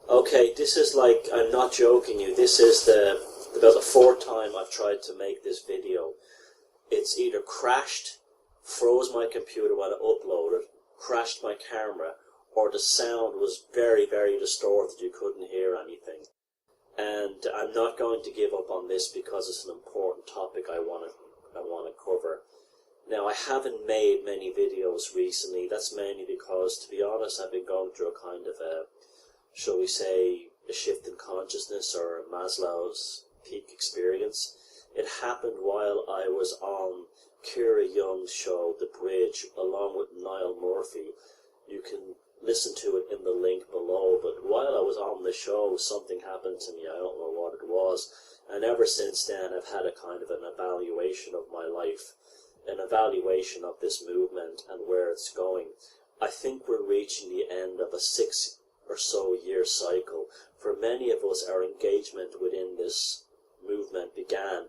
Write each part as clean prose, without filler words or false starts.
Okay, this is like, I'm not joking you, this is about the fourth time I've tried to make this video. It's either crashed, froze my computer when I uploaded, crashed my camera, or the sound was very, very distorted, you couldn't hear anything. And I'm not going to give up on this because it's an important topic I want to cover. Now, I haven't made many videos recently. That's mainly because, to be honest, I've been going through a kind of a, shall we say, a shift in consciousness, or Maslow's peak experience. It happened while I was on Kira Young's show, The Bridge, along with Niall Murphy. You can listen to it in the link below, but while I was on the show, something happened to me. I don't know what it was. And ever since then, I've had a kind of an evaluation of my life, an evaluation of this movement and where it's going. I think we're reaching the end of a 6 or so year cycle. For many of us, our engagement within this movement began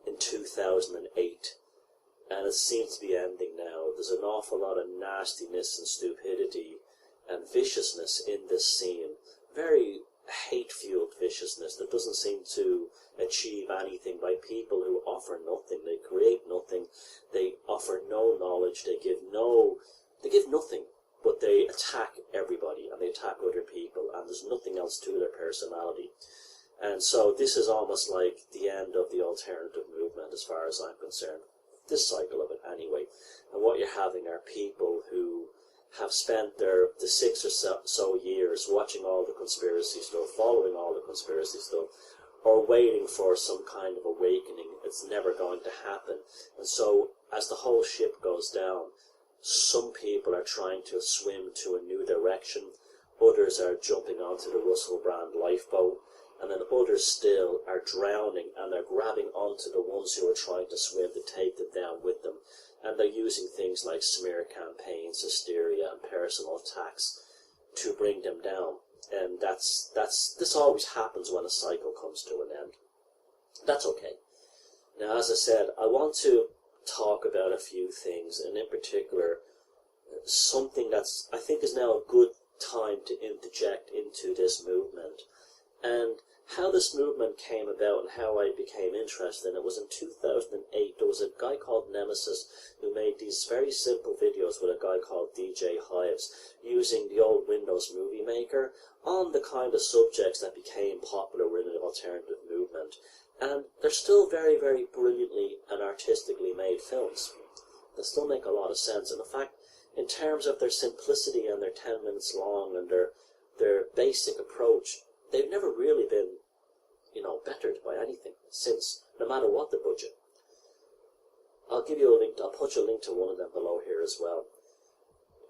in 2008, and it seems to be ending now. There's an awful lot of nastiness and stupidity and viciousness in this scene. Very hate-fueled viciousness that doesn't seem to achieve anything, by people who offer nothing. They create nothing. They offer no knowledge. They give nothing, but they attack everybody and they attack other people, and there's nothing else to their personality. And so this is almost like the end of the alternative movement as far as I'm concerned. This cycle of it anyway. And what you're having are people who have spent the 6 or so years watching all the conspiracy stuff, following all the conspiracy stuff, or waiting for some kind of awakening. It's never going to happen. And so as the whole ship goes down, some people are trying to swim to a new direction, others are jumping onto the Russell Brand lifeboat, and then others still are drowning and they're grabbing onto the ones who are trying to swim to take them down with them. And they're using things like smear campaigns, hysteria, and personal attacks to bring them down. And this always happens when a cycle comes to an end. That's okay. Now, as I said, I want to talk about a few things, and in particular, something that's, I think, is now a good time to interject into this movement. And how this movement came about and how I became interested in it was in 2008. There was a guy called Nemesis who made these very simple videos with a guy called DJ Hives, using the old Windows Movie Maker on the kind of subjects that became popular within the alternative movement. And they're still very, very brilliantly and artistically made films. They still make a lot of sense. And in fact, in terms of their simplicity and their 10 minutes long and their basic approach, they've never really been, bettered by anything since, no matter what the budget. I'll give you a link, I'll put you a link to one of them below here as well.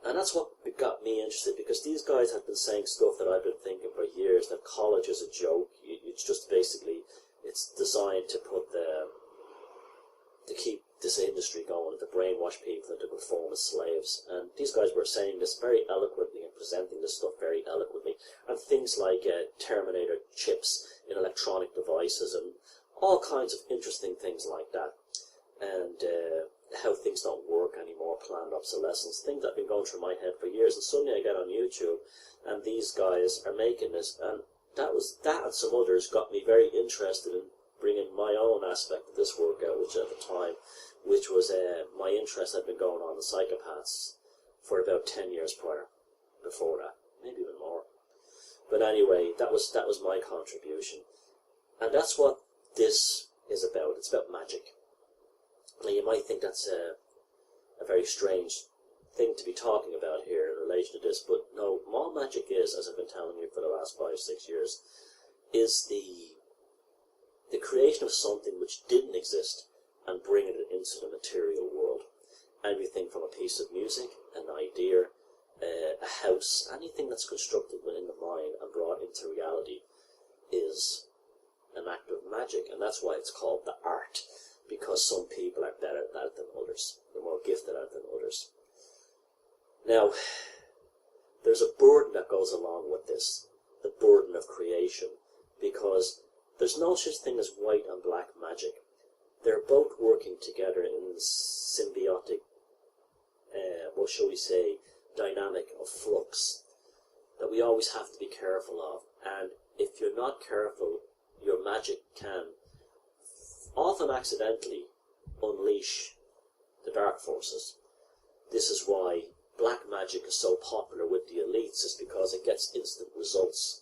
And that's what got me interested, because these guys have been saying stuff that I've been thinking for years, that college is a joke. It's just basically, it's designed to keep this industry going, to brainwash people into conform as slaves. And these guys were saying this very eloquently and presenting this stuff very eloquently. And things like Terminator chips in electronic devices and all kinds of interesting things like that. And how things don't work anymore, planned obsolescence, things that have been going through my head for years. And suddenly I get on YouTube and these guys are making this, and that and some others got me very interested in bringing my own aspect of this work out, which at the time, which was my interest had been going on in psychopaths for about 10 years prior, before that, maybe even more. But anyway, that was my contribution. And that's what this is about. It's about magic. Now you might think that's a very strange thing to be talking about here in relation to this, but no, all magic is, as I've been telling you for the last 5-6 years, is the creation of something which didn't exist and bringing it into the material world. Everything from a piece of music, an idea, a house, anything that's constructed within the mind and brought into reality is an act of magic, and that's why it's called the art, because some people are better at that than others. They're more gifted at it than others. Now, there's a burden that goes along with this, the burden of creation, because there's no such thing as white and black magic. They're both working together in symbiotic, what shall we say, dynamic of flux that we always have to be careful of. and if you're not careful, your magic can often accidentally unleash the dark forces. This is why black magic is so popular with the elites, is because it gets instant results.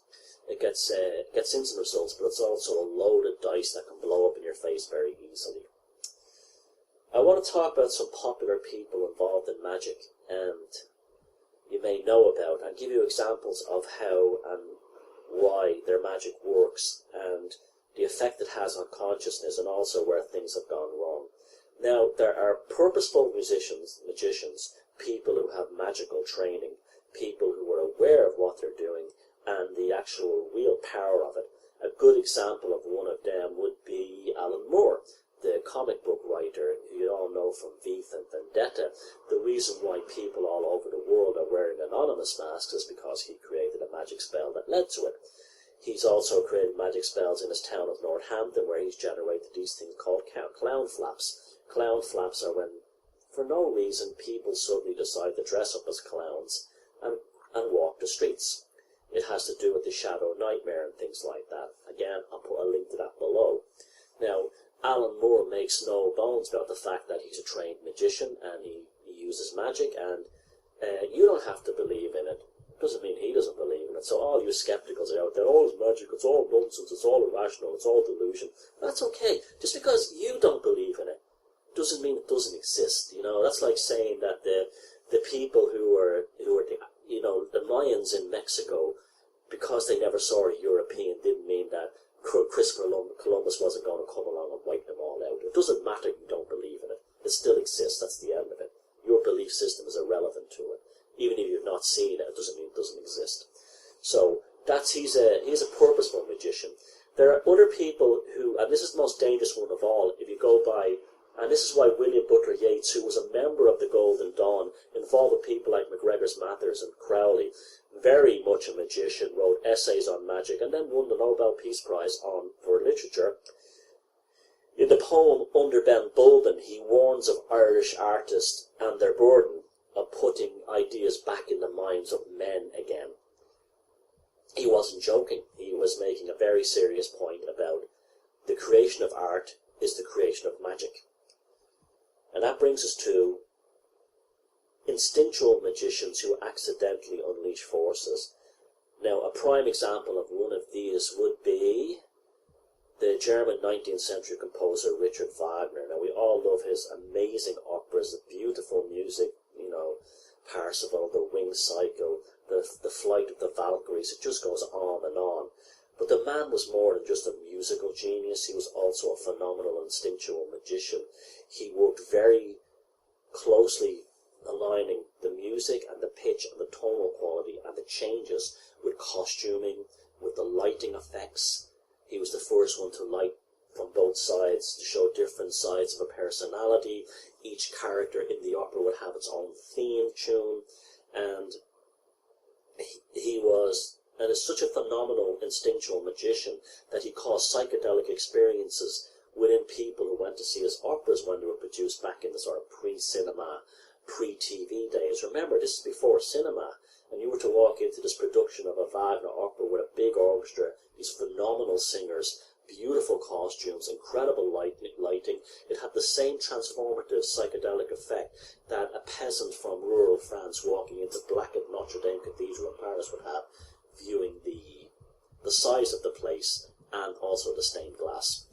It gets instant results, but it's also a loaded dice that can blow up in your face very easily. I want to talk about some popular people involved in magic, and you may know about, and give you examples of how and why their magic works, and the effect it has on consciousness, and also where things have gone wrong. Now, there are purposeful magicians, people who have magical training, people who are aware of what they're doing, and the actual real power of it. A good example of one of them would be Alan Moore, the comic book writer who you all know from V and Vendetta. The reason why people all over the world are wearing anonymous masks is because he created a magic spell that led to it. He's also created magic spells in his town of Northampton, where he's generated these things called clown flaps. Clown flaps are when, for no reason, people suddenly decide to dress up as clowns and walk the streets. It has to do with the shadow nightmare and things like that. Again, I'll put a link to that below. Now, Alan Moore makes no bones about the fact that he's a trained magician and he uses magic, and you don't have to believe in it. Doesn't mean he doesn't believe in it. So all you skepticals are out there, oh, it's magic, it's all nonsense, it's all irrational, it's all delusion. That's okay. Just because you don't believe in it doesn't mean it doesn't exist. That's like saying that the people who are the Mayans in Mexico, because they never saw a European, didn't mean that Christopher Columbus wasn't going to come along and wipe them all out. It doesn't matter if you don't believe in it. It still exists. That's the end of it. Your belief system is irrelevant to it. Even if you've not seen it, it doesn't mean it doesn't exist. So he's a purposeful magician. There are other people who, and this is the most dangerous one of all, if you go by, and this is why William Butler Yeats, who was a member of the Golden Dawn, involved with people like MacGregor's Mathers and Crowley, very much a magician, wrote essays on magic, and then won the Nobel Peace Prize for literature. In the poem Under Ben Bulben, he warns of Irish artists and their burden of putting ideas back in the minds of men again. He wasn't joking. He was making a very serious point about the creation of art is the creation of magic. And that brings us to instinctual magicians who accidentally unleash forces. Now, a prime example of one of these would be the German 19th century composer Richard Wagner. Now, we all love his amazing operas, the beautiful music, Parsifal, the Winged Cycle, the Flight of the Valkyries. It just goes on and on. But the man was more than just a musical genius. He was also a phenomenal instinctual magician. He worked very closely aligning the music and the pitch and the tonal quality and the changes with costuming, with the lighting effects. He was the first one to light from both sides to show different sides of a personality. Each character in the opera would have its own theme tune, and he was, and is such a phenomenal instinctual magician that he caused psychedelic experiences within people who went to see his operas when they were produced back in the sort of pre-cinema, pre-TV days. Remember, this is before cinema, and you were to walk into this production of a Wagner opera with a big orchestra, these phenomenal singers, beautiful costumes, incredible lighting. It had the same transformative psychedelic effect that a peasant from rural France walking into blackened Notre Dame Cathedral in Paris would have, viewing the size of the place and also the stained glass.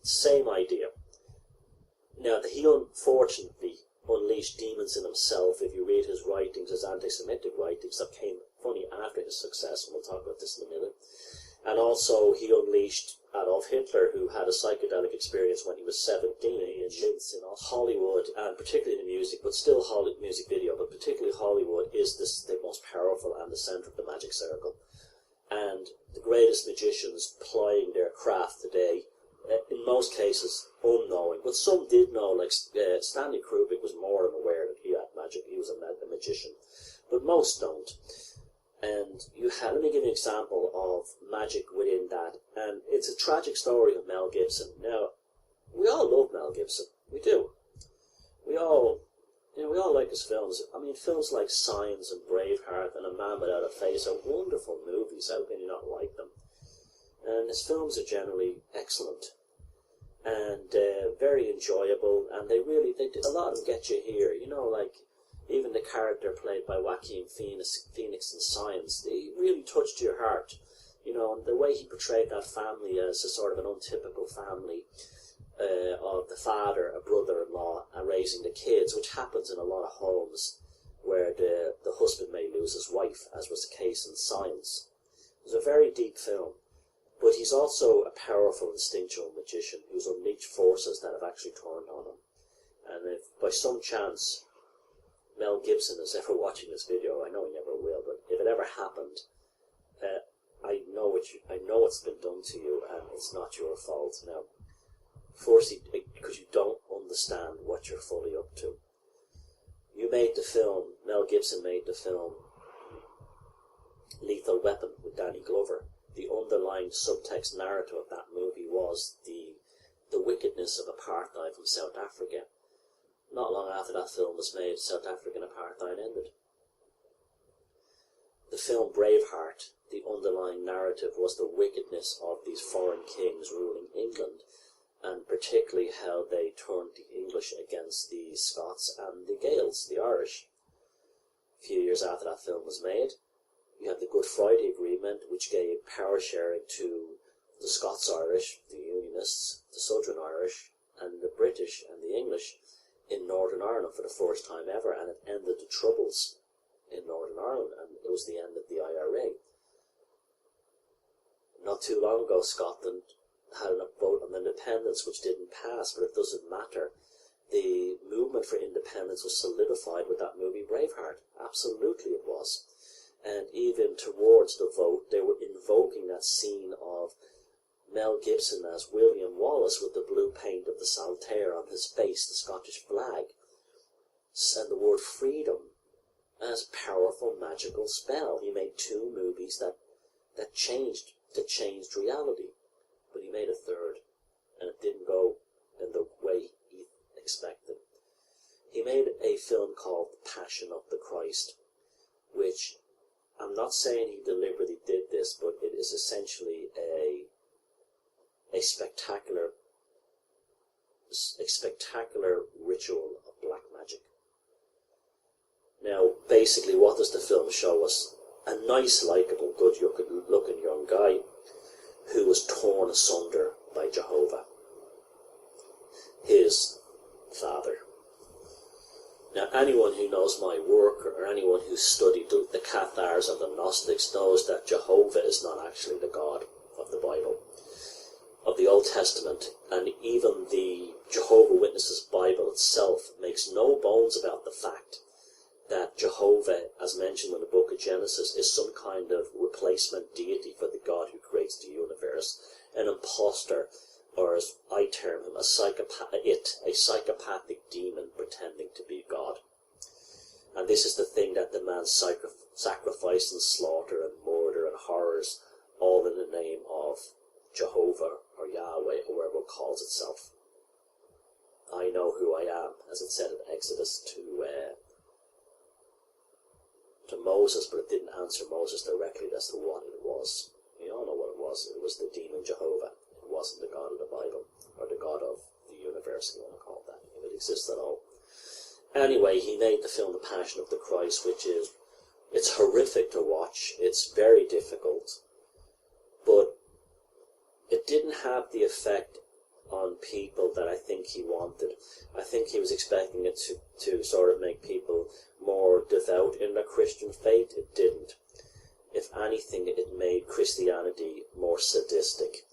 Same idea. Now, he unfortunately unleashed demons in himself. If you read his writings, his anti-Semitic writings that came funny after his success, and we'll talk about this in a minute. And also he unleashed Adolf Hitler, who had a psychedelic experience when he was 17 in Linz in Hollywood, and particularly the music, but still music video, but particularly Hollywood is the most powerful and the centre of the magic circle. And the greatest magicians plying their craft today, in most cases unknowing, but some did know, like Stanley Kubrick was more than aware that he had magic, he was a magician, but most don't. And let me give you an example of magic within that, and it's a tragic story of Mel Gibson. Now, we all love Mel Gibson, we do. We all You know, we all like his films. I mean, films like Signs and Braveheart and A Man Without a Face are wonderful movies. How can you not like them? And his films are generally excellent and very enjoyable. And they a lot of them get you here. You know, like even the character played by Joaquin Phoenix in Signs, he really touched your heart. You know, and the way he portrayed that family as a sort of an untypical family. Of the father, a brother-in-law, and raising the kids, which happens in a lot of homes where the husband may lose his wife, as was the case in Signs. It was a very deep film, but he's also a powerful instinctual magician who's unleashed forces that have actually turned on him. And if by some chance Mel Gibson is ever watching this video, I know he never will, but if it ever happened, I know it's been done to you, and it's not your fault. Now, firstly, because you don't understand what you're fully up to. You made the film, Mel Gibson made the film Lethal Weapon with Danny Glover. The underlying subtext narrative of that movie was the wickedness of apartheid from South Africa. Not long after that film was made, South African apartheid ended. The film Braveheart, the underlying narrative was the wickedness of these foreign kings ruling England, and particularly how they turned the English against the Scots and the Gaels, the Irish. A few years after that film was made, you have the Good Friday Agreement, which gave power sharing to the Scots-Irish, the Unionists, the Southern Irish, and the British and the English in Northern Ireland for the first time ever, and it ended the Troubles in Northern Ireland, and it was the end of the IRA. Not too long ago, Scotland had a vote on independence which didn't pass, but it doesn't matter. The movement for independence was solidified with that movie Braveheart. Absolutely it was. And even towards the vote, they were invoking that scene of Mel Gibson as William Wallace with the blue paint of the Saltaire on his face, the Scottish flag, and the word freedom as a powerful magical spell. He made two movies that changed reality. But he made a third, and it didn't go in the way he expected. He made a film called The Passion of the Christ, which I'm not saying he deliberately did this, but it is essentially a spectacular ritual of black magic. Now, basically, what does the film show us? A nice, likeable, good-looking young guy who was torn asunder by Jehovah, his father. Now, anyone who knows my work, or anyone who's studied the Cathars and the Gnostics, knows that Jehovah is not actually the God of the Bible, of the Old Testament, and even the Jehovah Witnesses Bible itself makes no bones about the fact that Jehovah, as mentioned in the book of Genesis, is some kind of replacement deity for the God who creates the universe, an imposter, or as I term him, a psychopathic demon pretending to be God. And this is the thing that demands sacrifice and slaughter and murder and horrors, all in the name of Jehovah or Yahweh, or whoever it calls itself. I know who I am, as it said in Exodus to Moses, but it didn't answer Moses directly as to what it was. We all know what it was. It was the demon Jehovah. It wasn't the God of the Bible, or the God of the universe, if you want to call it that, if it exists at all. Anyway, he made the film The Passion of the Christ, which is, it's horrific to watch. It's very difficult, but it didn't have the effect on people that I think he wanted. I think he was expecting it to sort of make people more devout in their Christian faith. It didn't. If anything, it made Christianity more sadistic,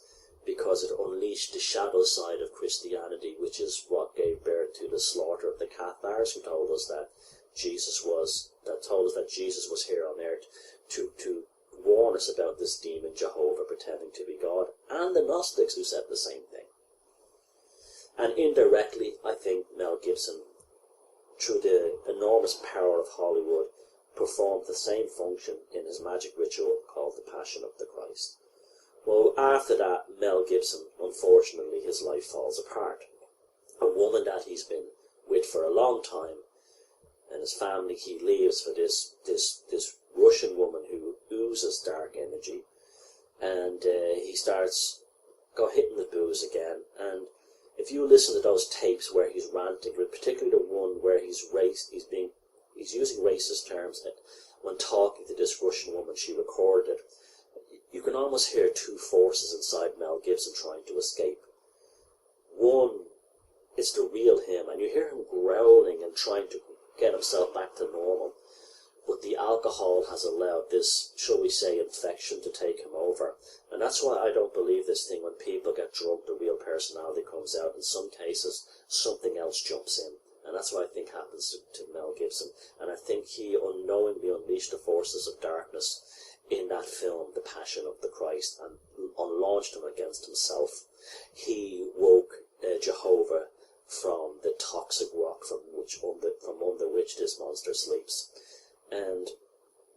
because it unleashed the shadow side of Christianity, which is what gave birth to the slaughter of the Cathars, who told us that Jesus was here on earth to warn us about this demon Jehovah pretending to be God, and the Gnostics, who said the same thing. And indirectly, I think Mel Gibson, through the enormous power of Hollywood, performed the same function in his magic ritual called The Passion of the Christ. Well, after that, Mel Gibson, unfortunately, his life falls apart. A woman that he's been with for a long time and his family, he leaves for this Russian woman who oozes dark energy, and he starts hitting the booze again. And if you listen to those tapes where he's ranting, particularly the one where he's using racist terms when talking to this Russian woman, she recorded it. You can almost hear two forces inside Mel Gibson trying to escape. One, it's the real him, and you hear him growling and trying to get himself back to normal. But the alcohol has allowed this, shall we say, infection to take him over. And that's why I don't believe this thing. When people get drunk, the real personality comes out. In some cases, something else jumps in. And that's what I think happens to Mel Gibson. And I think he unknowingly unleashed the forces of darkness in that film, The Passion of the Christ, and launched him against himself. He woke Jehovah from the toxic rock from under which this monster sleeps. And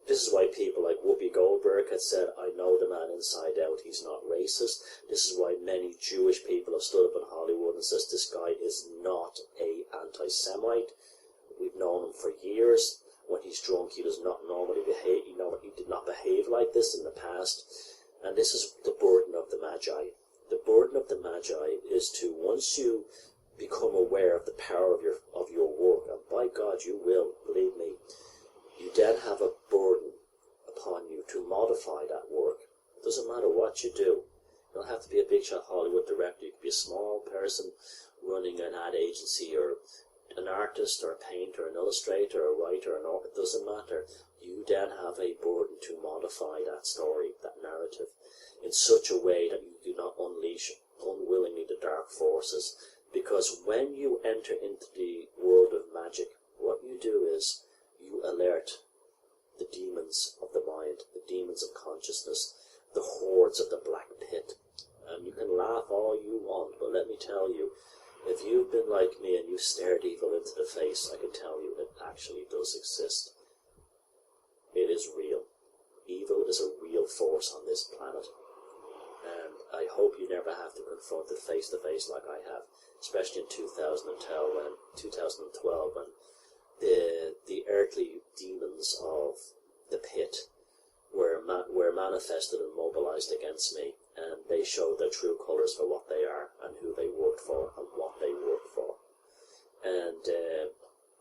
this is why people like Whoopi Goldberg had said, I know the man inside out, he's not racist. This is why many Jewish people have stood up in Hollywood and says this guy is not a anti-Semite. We've known him for years. When he's drunk, he does not normally behave. He did not behave like this in the past. And this is the burden of the Magi. The burden of the Magi is to, once you become aware of the power of your work, and by God you will, believe me, you then have a burden upon you to modify that work. It doesn't matter what you do. You don't have to be a big shot Hollywood director. You could be a small person running an ad agency, or an artist, or a painter, an illustrator, a writer, it doesn't matter. You then have a burden to modify that story, that narrative, in such a way that you do not unleash unwillingly the dark forces. Because when you enter into the world of magic, what you do is you alert the demons of the mind, the demons of consciousness, the hordes of the black pit. And you can laugh all you want, but let me tell you, if you've been like me and you stared evil into the face, I can tell you it actually does exist. It is real. Evil is a real force on this planet. And I hope you never have to confront it face to face like I have, especially in 2012 when the earthly demons of the pit were manifested and mobilized against me, and they showed their true colours for what they are and who they worked for and what they worked for. And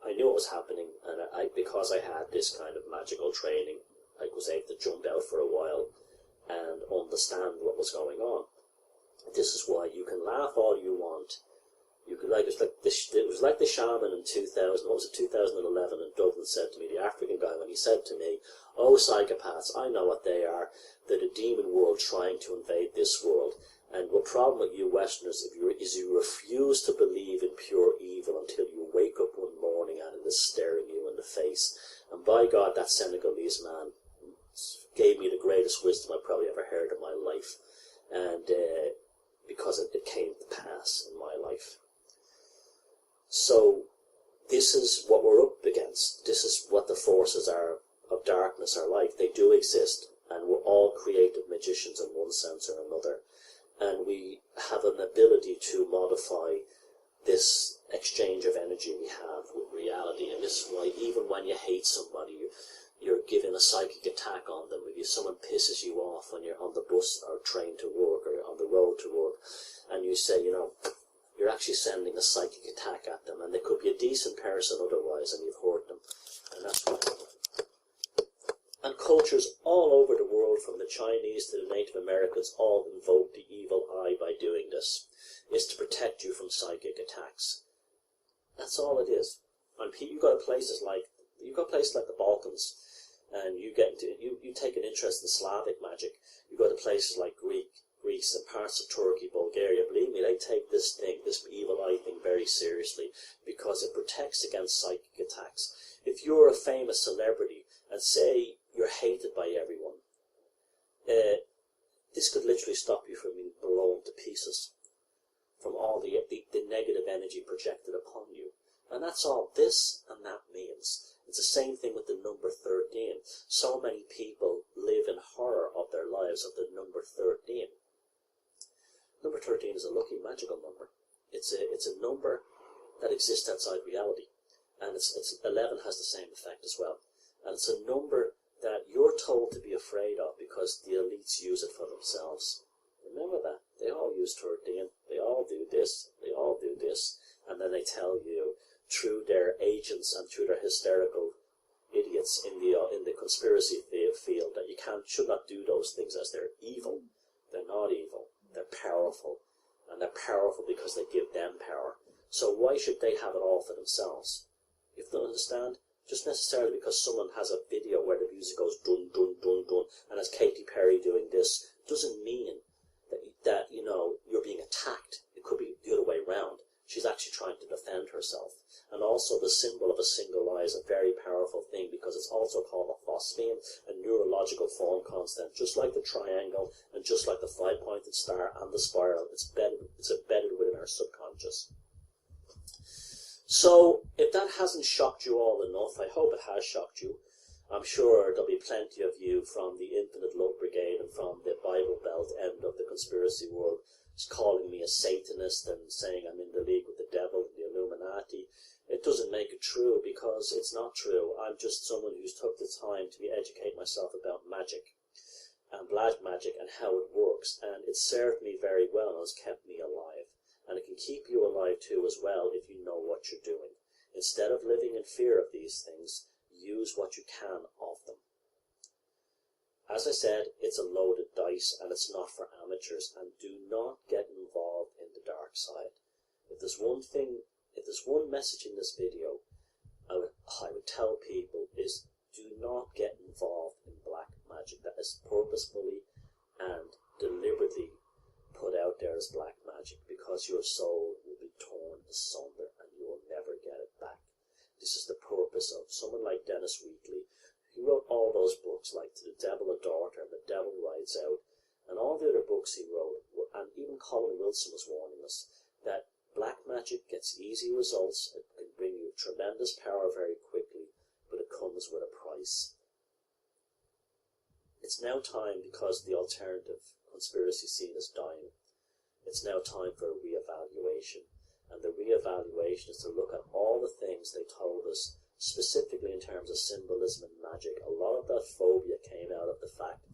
I knew it was happening, and because I had this kind of magical training, I was able to jump out for a while and understand what was going on. This is why you can laugh all you want. You could it was like the shaman in 2011 in Dublin said to me, the African guy, when he said to me, oh, psychopaths, I know what they are. They're the demon world trying to invade this world. And the problem with you Westerners is you refuse to believe in pure evil until you wake up one morning and it is staring you in the face. And by God, that Senegalese man gave me the greatest wisdom I probably ever heard in my life. And because it came to pass in my life. So this is what we're up against. This is what the forces are of darkness are like. They do exist, and we're all creative magicians in one sense or another. And we have an ability to modify this exchange of energy we have with reality. And this is why even when you hate somebody, you're giving a psychic attack on them. If someone pisses you off when you're on the bus or train to work or on the road to work, and you say, you're actually sending a psychic attack at them, and they could be a decent person otherwise, and you've hurt them. And that's what. And cultures all over the world, from the Chinese to the Native Americans, all invoke the evil eye by doing this. It's to protect you from psychic attacks. That's all it is. And you've got places like the Balkans, and you take an interest in Slavic magic. You go to places like Greece and parts of Turkey, Bulgaria. Believe me, they take this evil eye thing very seriously, because it protects against psychic attacks. If you're a famous celebrity and say you're hated by everyone, this could literally stop you from being blown to pieces from all the negative energy projected upon you. And that's all this and that means. It's the same thing with the number 13. So many people live in horror of their lives of the number 13. Number 13 is a lucky magical number. It's a number that exists outside reality. And it's 11 has the same effect as well. And it's a number that you're told to be afraid of because the elites use it for themselves. Remember that. They all use 13. They all do this. They all do this. And then they tell you, through their agents and through their hysterical idiots in the conspiracy field, that you should not do those things as they're evil. They're not evil. They're powerful. And they're powerful because they give them power. So why should they have it all for themselves? You have to understand, just necessarily because someone has a video where the music goes dun dun dun dun, and has Katy Perry doing this, doesn't mean that you know you're being attacked. It could be the other way around. She's actually trying to defend herself. And also the symbol of a single eye is a very powerful thing because it's also called a phosphene, a neurological form constant, just like the triangle and just like the 5-pointed star and the spiral. It's embedded within our subconscious. So if that hasn't shocked you all enough, I hope it has shocked you. I'm sure there'll be plenty of you from the Infinite Love Brigade and from the Bible Belt end of the conspiracy world calling me a Satanist and saying I'm in the league with the devil and the Illuminati. It doesn't make it true because it's not true. I'm just someone who's took the time to educate myself about magic and black magic and how it works, and it served me very well and has kept me alive. And it can keep you alive too as well if you know what you're doing. Instead of living in fear of these things, use what you can of them. As I said, it's a loaded dice and it's not for amateurs, and do not get involved in the dark side. If there's one message in this video I would tell people is do not get involved in black magic that is purposefully and deliberately put out there as black magic, because your soul will be torn asunder and you will never get it back. This is the purpose of someone like Dennis Wheatley. He wrote all those books like To the Devil a Daughter and The Devil Rides Out, and all the other books he wrote, and even Colin Wilson was warning us that black magic gets easy results. It can bring you tremendous power very quickly, but it comes with a price. It's now time, because the alternative conspiracy scene is dying, it's now time for a reevaluation. And the reevaluation is to look at all the things they told us, specifically in terms of symbolism and magic. A lot of that phobia came out of the fact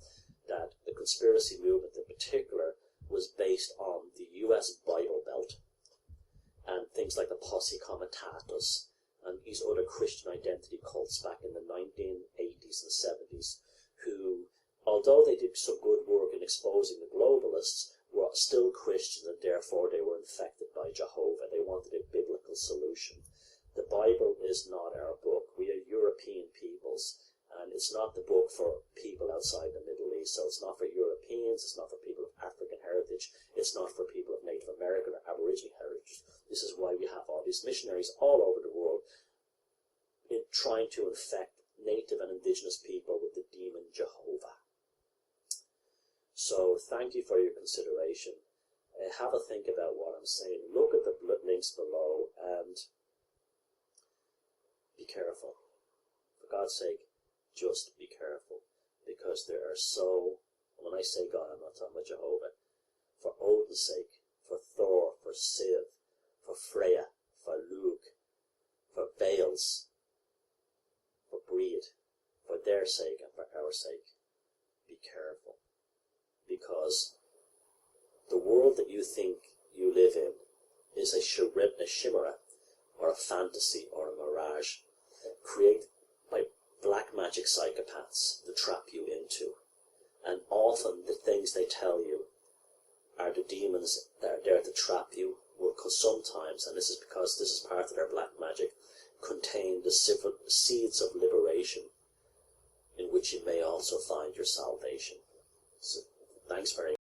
that the conspiracy movement in particular was based on the US Bible Belt and things like the Posse Comitatus and these other Christian identity cults back in the 1980s and 70s, who, although they did some good work in exposing the globalists, were still Christians, and therefore they were infected by Jehovah. They wanted a biblical solution. The Bible is not our book. We are European peoples, and it's not the book for people outside the Middle East. So it's not for Europeans, it's not for people of African heritage, it's not for people of Native American or Aboriginal heritage. This is why we have all these missionaries all over the world trying to infect Native and Indigenous people with the demon Jehovah. So thank you for your consideration. Have a think about what I'm saying. Look at the links below and be careful. For God's sake, just be careful. Because there are when I say God, I'm not talking about Jehovah. For Odin's sake, for Thor, for Siv, for Freya, for Luke, for Bales, for Breed, for their sake and for our sake, be careful. Because the world that you think you live in is a chimera or a fantasy or a mirage created by black magic psychopaths to trap you into. And often the things they tell you are the demons that are there to trap you will sometimes, and this is because this is part of their black magic, contain the seeds of liberation in which you may also find your salvation. So, thanks very much.